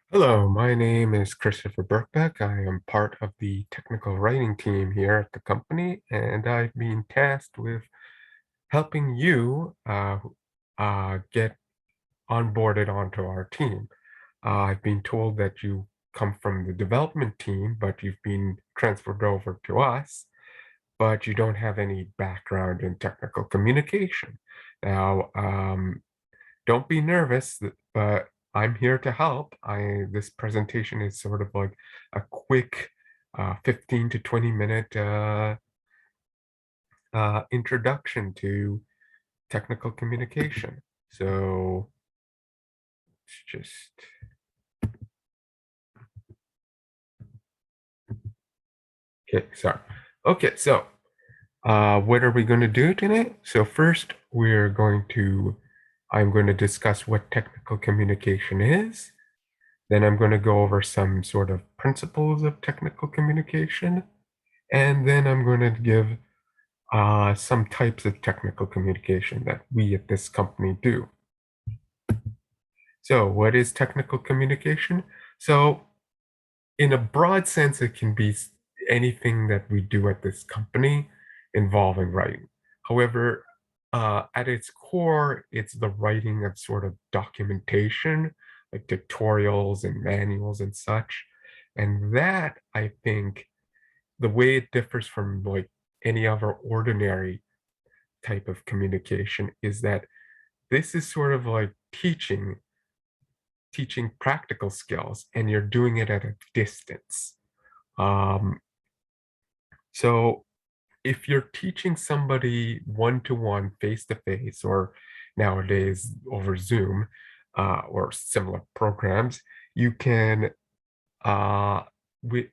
Hello, my name is Christopher Birkbeck. I am part of the technical writing team here at the company, and I've been tasked with helping you get onboarded onto our team. I've been told that you come from the development team, but you've been transferred over to us, but you don't have any background in technical communication. Now, don't be nervous, but I'm here to help. This presentation is sort of like a quick 15 to 20 minute introduction to technical communication. So it's just, okay, sorry. Okay, so what are we going to do today? So first, I'm going to discuss what technical communication is. Then I'm going to go over some sort of principles of technical communication. And then I'm going to give some types of technical communication that we at this company do. So what is technical communication? So in a broad sense, it can be anything that we do at this company involving writing. However, at its core, it's the writing of sort of documentation, like tutorials and manuals and such. And that, I think, the way it differs from like any other ordinary type of communication is that this is sort of like teaching practical skills, and you're doing it at a distance. Um, so if you're teaching somebody one-to-one, face-to-face, or nowadays over Zoom or similar programs, you can uh,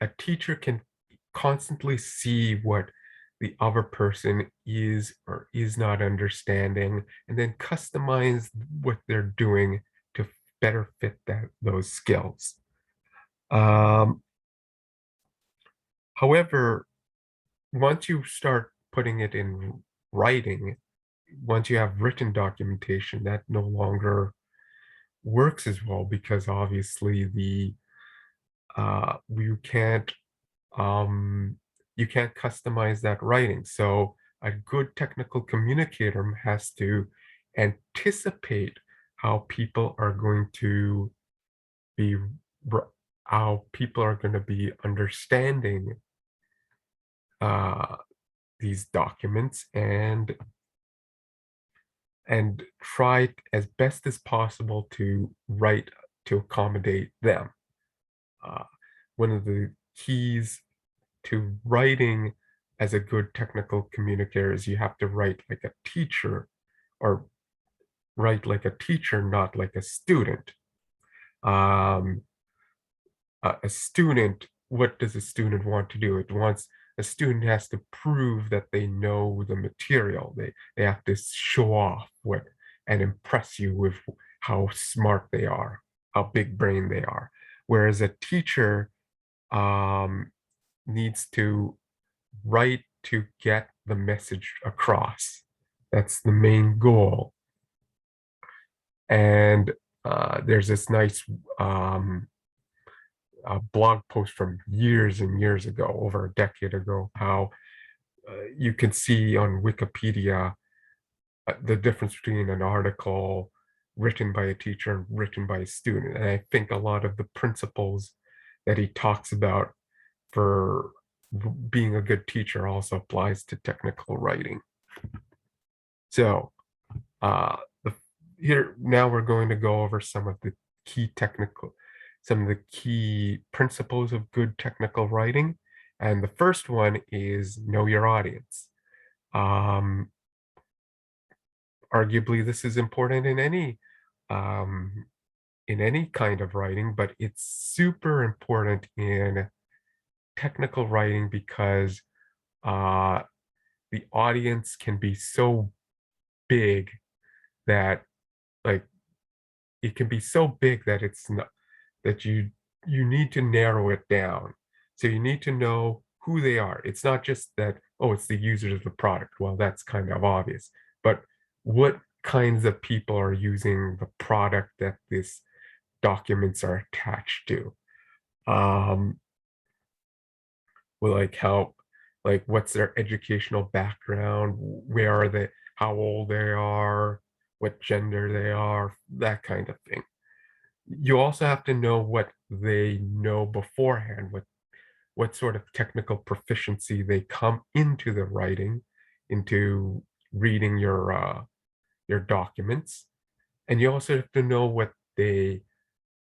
a teacher can constantly see what the other person is or is not understanding, and then customize what they're doing to better fit those skills. Um, However, once you start putting it in writing, once you have written documentation, that no longer works as well because obviously the you um, can't customize that writing. So a good technical communicator has to anticipate how people are going to be how people are going to be understanding uh, these documents and try as best as possible to write to accommodate them. Uh, One of the keys to writing as a good technical communicator is you have to write like a teacher or write like a teacher, not like a student. Um, a student, what does a student want to do? A student has to prove that they know the material. They have to show off what and impress you with how smart they are, how big brain they are. Whereas a teacher um, needs to write to get the message across. That's the main goal. And there's this nice blog post from years and years ago, over a decade ago, how you can see on Wikipedia the difference between an article written by a teacher and written by a student. And I think a lot of the principles that he talks about for being a good teacher also applies to technical writing. So uh, the, here now we're going to go over key technical, some of the key principles of good technical writing. And the first one is know your audience. Um, Arguably, this is important um, in any kind of writing, but it's super important in technical writing because uh, the audience can be so big that like it can be so big that it's not that you need to narrow it down. So you need to know who they are. It's not just that, oh, it's the users of the product. Well, that's kind of obvious. But what kinds of people are using the product that this documents are attached to. Um, like what's their educational background, where are they, how old they are, what gender they are, that kind of thing. You also have to know what they know beforehand, what sort of technical proficiency they come into the writing, into reading your documents. And you also have to know what they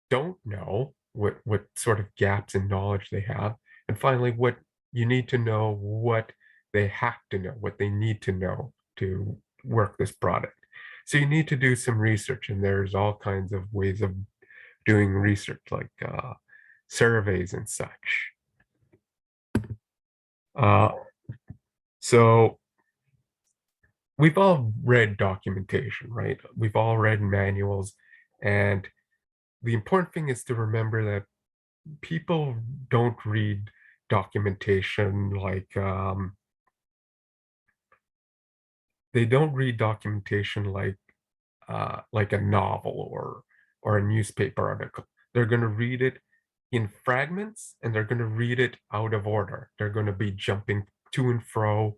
don't know, what sort of gaps in knowledge they have. And finally, what you need to know, what they have to know, what they need to know to work this product. So you need to do some research, and there's all kinds of ways of doing research, like surveys and such. Uh, so we've all read documentation, right? We've all read manuals, and the important thing is to remember that people don't read documentation they don't read documentation like a novel or a newspaper article. They're going to read it in fragments, and they're going to read it out of order. They're going to be jumping to and fro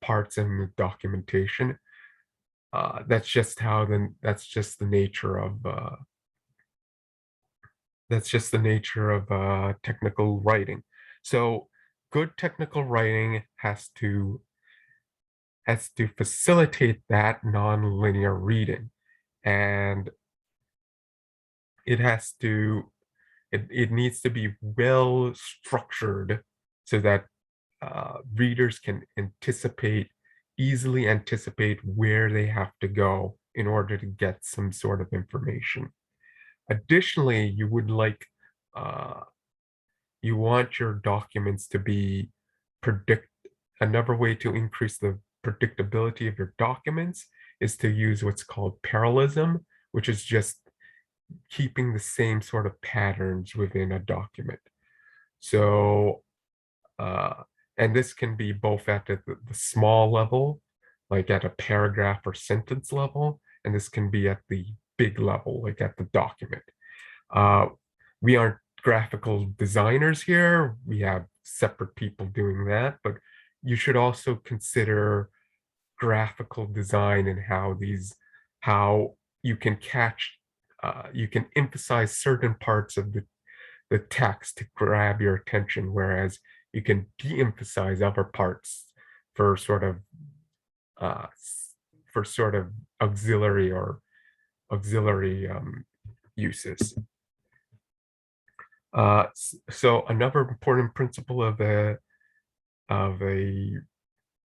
parts in the documentation. That's just the nature of technical writing. So good technical writing has to facilitate that non-linear reading, and it has to it needs to be well structured so that readers can easily anticipate where they have to go in order to get some sort of information. Additionally, uh, you want your documents to be predict. Another way to increase the predictability of your documents is to use what's called parallelism, which is just keeping the same sort of patterns within a document. So, uh, and this can be both at the small level, like at a paragraph or sentence level, and this can be at the big level, like at the document. Uh, we aren't graphical designers here. We have separate people doing that, but you should also consider graphical design and how you can emphasize certain parts of the text to grab your attention, whereas you can de-emphasize other parts for sort of uh, for sort of auxiliary or auxiliary uses. So another important principle of a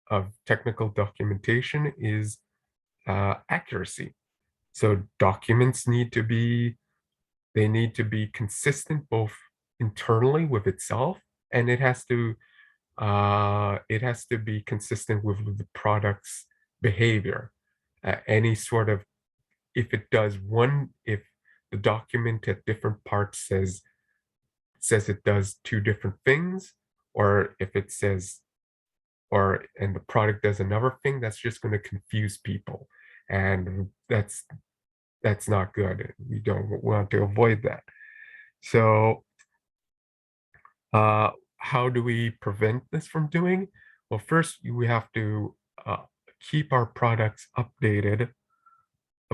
of technical documentation is accuracy. So documents need to be consistent both internally with itself, and it has to be consistent with the product's behavior. Any sort of if the document at different parts says it does two different things, or if it says and the product does another thing, that's just going to confuse people, and that's not good. We don't want to avoid that. So how do we prevent this from doing? Well, first we have to keep our products updated.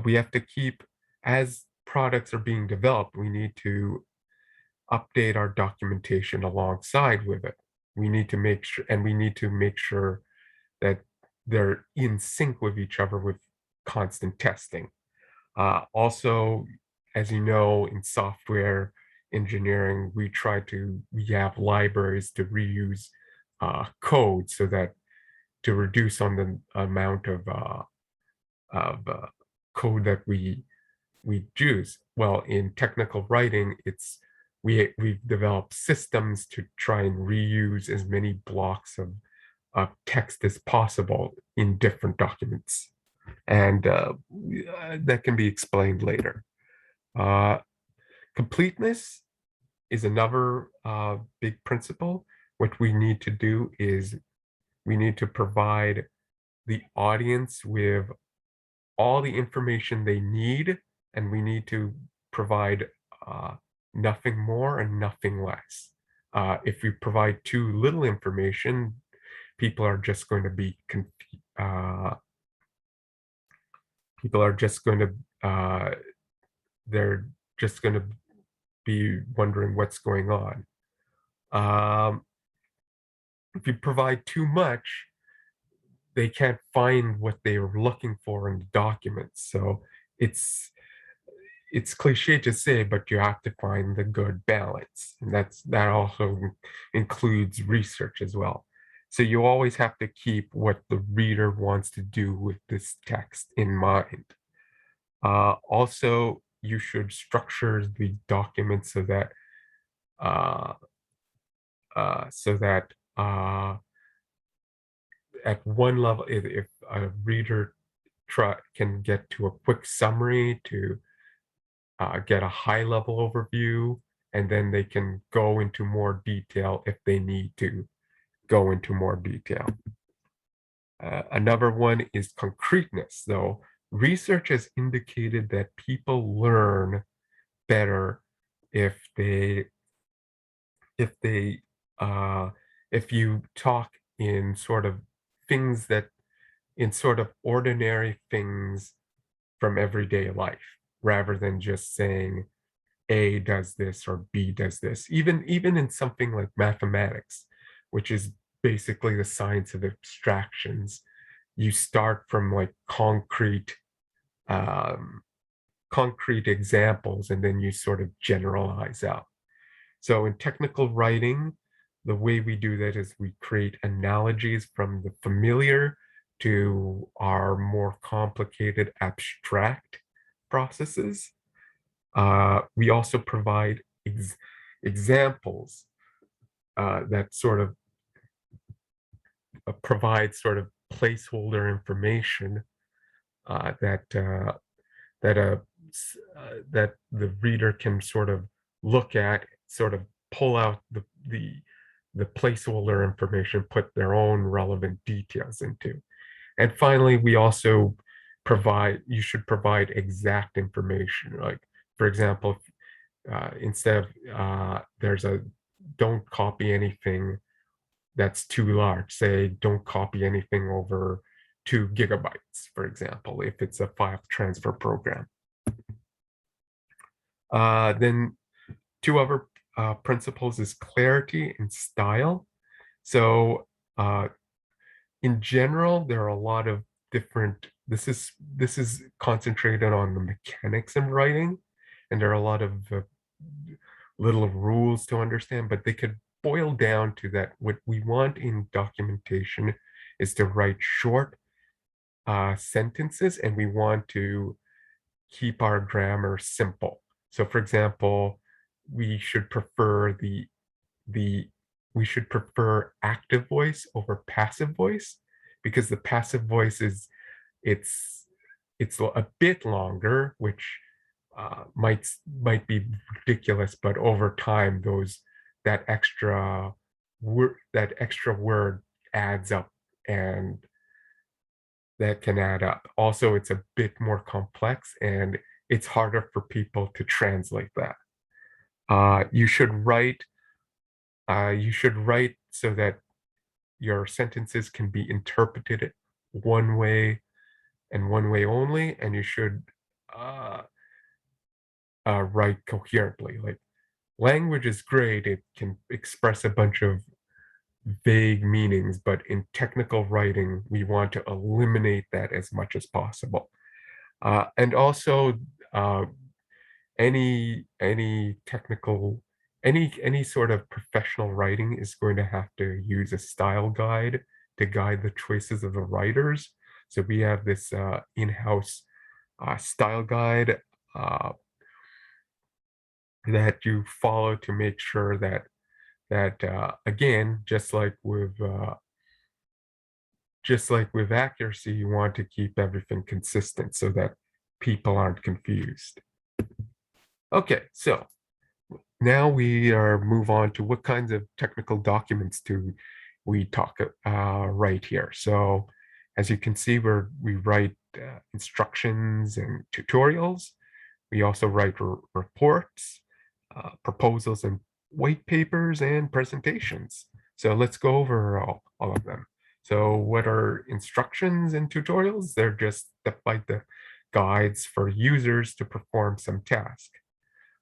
We have to keep, as products are being developed, we need to update our documentation alongside with it. We need to make sure that they're in sync with each other with constant testing. Also, as you know, in software engineering, we have libraries to reuse code so that to reduce on the amount of code that we use. Well, in technical writing, we've developed systems to try and reuse as many blocks of text as possible in different documents, and that can be explained later. Uh, Completeness is another big principle. What we need to do is we need to provide the audience with all the information they need, and we need to provide nothing more and nothing less. If we provide too little information, people are just going to be people are just going to they're just going to be wondering what's going on. If you provide too much, they can't find what they were looking for in the documents. So it's cliche to say, but you have to find the good balance. And that also includes research as well. So you always have to keep what the reader wants to do with this text in mind. Also, you should structure the document so that uh, so that at one level, if a reader can get to a quick summary to get a high level overview, and then they can go into more detail if they need to go into more detail. Another one is concreteness, though. Research has indicated that people learn better if they if they if you talk in sort of things that in sort of ordinary things from everyday life, rather than just saying A does this or B does this. Even in something like mathematics, which is basically the science of abstractions, you start from like um, concrete examples, and then you sort of generalize out. So in technical writing, the way we do that is we create analogies from the familiar to our more complicated abstract processes. We also provide examples that sort of provide sort of placeholder information that that that the reader can sort of look at, sort of pull out the placeholder information, put their own relevant details into. And finally, we also you should provide exact information. Like, for example, instead of there's a don't copy anything that's too large. Say, don't copy anything over 2 GB, for example, if it's a file transfer program. Then two other principles is clarity and style. So in general, there are a lot of different, this is concentrated on the mechanics of writing, and there are a lot of little rules to understand, but they could boil down to that what we want in documentation is to write short sentences, and we want to keep our grammar simple. So for example, we should prefer we should prefer active voice over passive voice, because the passive voice is it's a bit longer, which might be ridiculous, but over time that extra word adds up, and that can add up. Also, it's a bit more complex, and it's harder for people to translate that. You should write so that your sentences can be interpreted one way and one way only, and you should write coherently. Like, language is great; it can express a bunch of vague meanings, but in technical writing, we want to eliminate that as much as possible. And also, any technical, any sort of professional writing is going to have to use a style guide to guide the choices of the writers. So we have this in-house style guide that you follow to make sure that again, just like with accuracy, you want to keep everything consistent so that people aren't confused. Okay, so now we move on to what kinds of technical documents do we talk right here. So as you can see, we write instructions and tutorials. We also write reports, proposals and white papers, and presentations. So let's go over all of them. So what are instructions and tutorials? They're just step-by-step guides for users to perform some task.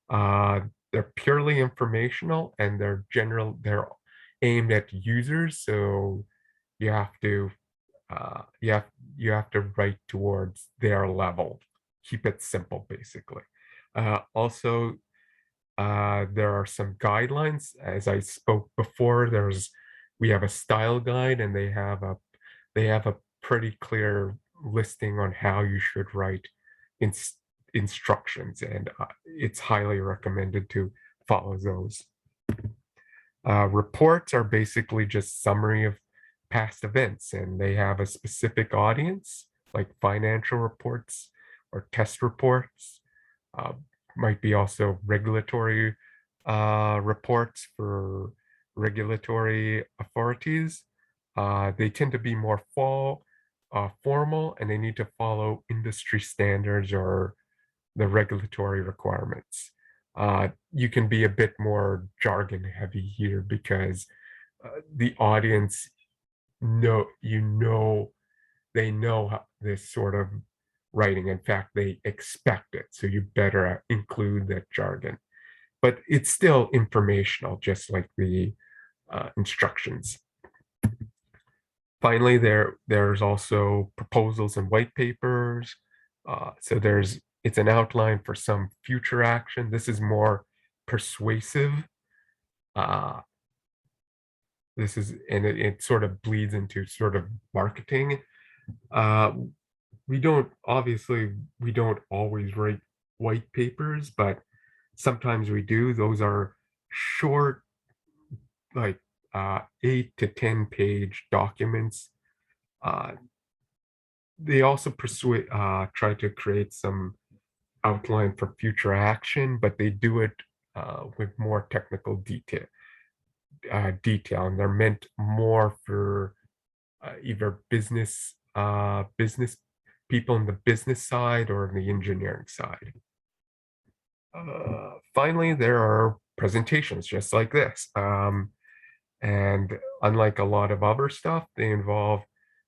They're purely informational and they're aimed at users. So you have to uh, you have you have to write towards their level. Keep it simple, basically. Also, there are some guidelines. As I spoke before, we have a style guide, and they have a pretty clear listing on how you should write ins instructions, and it's highly recommended to follow those. Reports are basically just summary of past events, and they have a specific audience, like financial reports or test reports. Uh, might be also regulatory reports for regulatory authorities. They tend to be more formal, and they need to follow industry standards or the regulatory requirements. You can be a bit more jargon heavy here because the audience they know this sort of writing. In fact, they expect it. So you better include that jargon. But it's still informational, just like the instructions. Finally, there's also proposals and white papers. So it's an outline for some future action. This is more persuasive. Uh, it sort of bleeds into sort of marketing. Uh, we don't always write white papers, but sometimes we do. Those are short, like 8 to 10 page documents. Uh, they also try to create some outline for future action, but they do it with more technical detail, and they're meant more for either business people on the business side or on the engineering side. Finally, there are presentations just like this. And unlike a lot of other stuff, they involve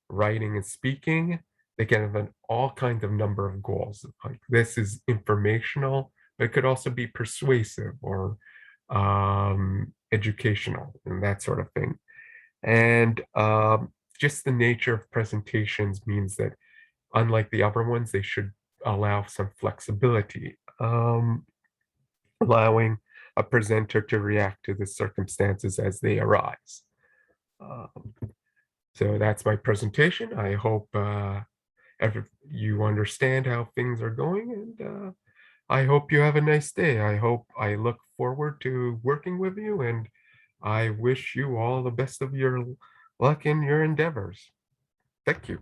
writing and speaking. They can have all kinds of number of goals. Like this is informational, but it could also be persuasive or educational and that sort of thing. And just the nature of presentations means that unlike the other ones, they should allow some flexibility, allowing a presenter to react to the circumstances as they arise. Um, so that's my presentation. I hope you understand how things are going, and I hope you have a nice day. I look forward to working with you, and I wish you all the best of your luck in your endeavors. Thank you.